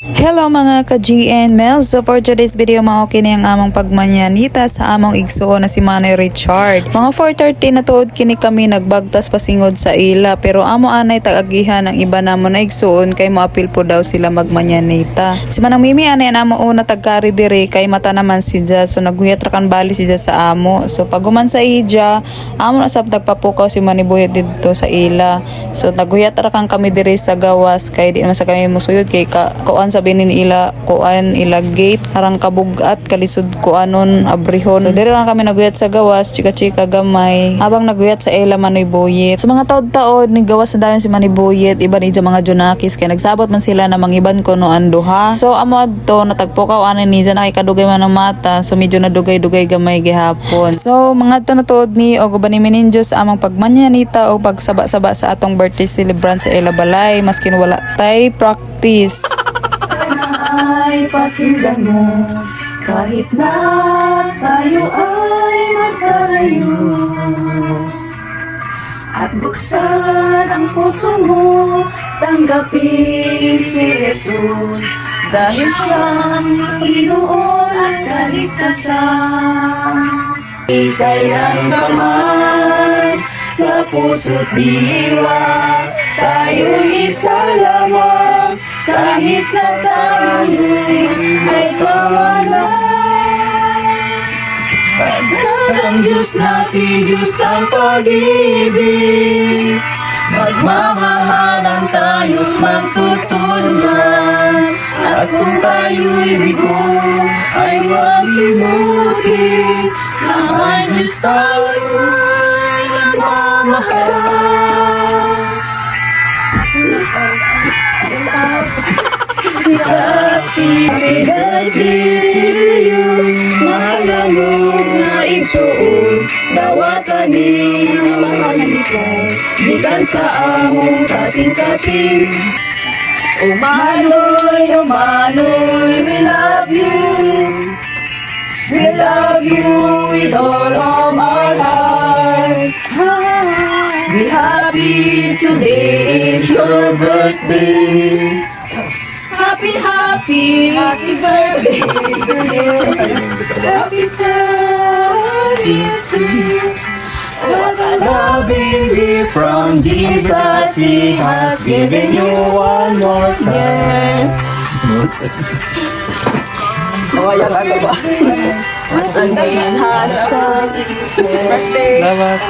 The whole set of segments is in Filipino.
Hello mga ka-GN Mel. So for today's video, mga kini ang among pagmanyanita sa among igsuon na si Manay Richard. Mga 4:30 na tuod kini kami nagbagtas pasingod sa ila, pero amo anay tagagihan ang iba namo na igsuon kay moapil po daw sila magmanyanita. Si Manang Mimi anay namo una tagkari dire kay mata naman si Ja, so naghuyat ra kan bali si Ja sa amo. So paguman sa ija, amo na sab tagpapukaw si Manibuyat didto sa ila. So naghuyat ra kan kami dire sa gawas kay di naman sa kami musuyod kay kuan sabi ni ila kuan ila gate arang kabugat kalisod kuanon abrihon. So dire lang kami naguyat sa gawas, chika-chika gamay habang naguyat sa ila Manibuyat. So mga taod-taod ni gawas na dayon si Manibuyat, iban ija mga junakis kay nagsabot man sila na mangiban ko no anduha. So amo adto natagpukaw ani ni dyan ay kadugay man ang mata, so medyo nadugay-dugay gamay gihapon. So mga taod ni og uban ni Meninjo sa amang pagmanyanita o pagsaba-saba sa atong birthday celebrant sa ila balay maskin wala tay practice. Ay pakinggan mo, kahit na tayo ay magkalayo, at buksan ang puso mo, tanggapin si Jesus, dahil siyang Panginoon at kaligtasan. Kailanman sa puso't diwa, tayo'y isa lamang, kahit na tayo'y ay kawalan. Pagkat ang Diyos natin, Diyos ang pag-ibig, magmamahalan tayo't magtutulungan. At kung tayo'y bigo, ay huwag limutin na ang Diyos tayo'y nagmamahal. Happy birthday to you, mahal mo na igsuon, dawatanin ang mahalipay, gikan sa among kasing-kasing. O Manoy, we love you. We love you with all of our hearts. Be happy, today is your birthday. Happy birthday to you. Happy birthday. What a loving gift from Jesus, He has given you one more chance. Oh, ayan ano ba? Once again has come His birthday.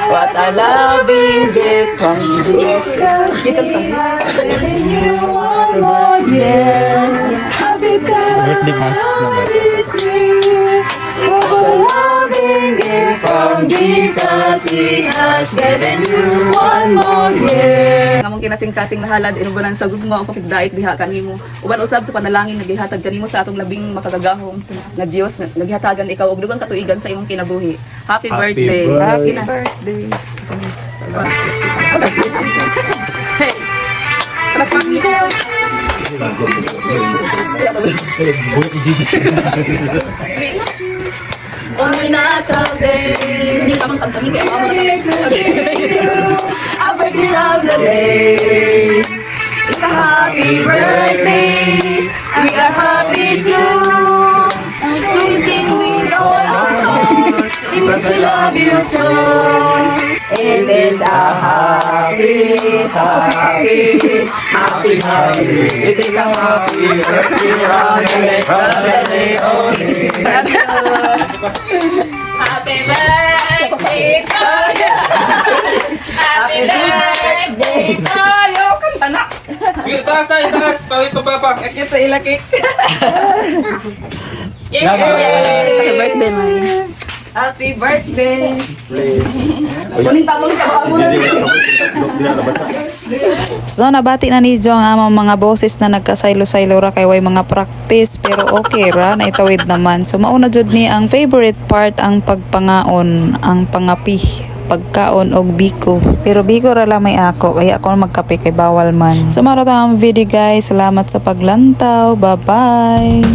What a loving gift from Jesus. He has given you one more year. Happy birthday to you. What a loving gift from Jesus. He has given you one more year. Ngamong kinasing-kasing nahalad inubanan sa gugma o pakigdait diha kanimo. Uban usab sa panalangin nagihatag kanimo sa atong labing makagagahom nga Dios naghatagan ikaw og dugang katuigan sa imong kinabuhi. Happy birthday. Happy birthday. Hey. On a Natal day, Hindi ka man kantami kaya amo na a birthday of the day. It's a happy birthday. We are happy too. So we sing with all our heart. Because we love you so. It is a happy birthday. It is a happy birthday. Happy birthday to you. Happy birthday to you. Kanta na. Itaas. Pawit pa papa. Akit sa ilakik. Happy birthday, Mami. Happy birthday. So nabati na ni Jo ang amang mga boses na nagkasaylo-saylo ra kay way mga practice, pero okay ra na itawid naman. So mauna jud ni ang favorite part ang pagpangaon, ang pangapi, pagkaon og biko. Pero biko ra lang may ako kaya ako magkape kay bawal man. So maro ta ang video guys. Salamat sa paglantaw. Bye bye.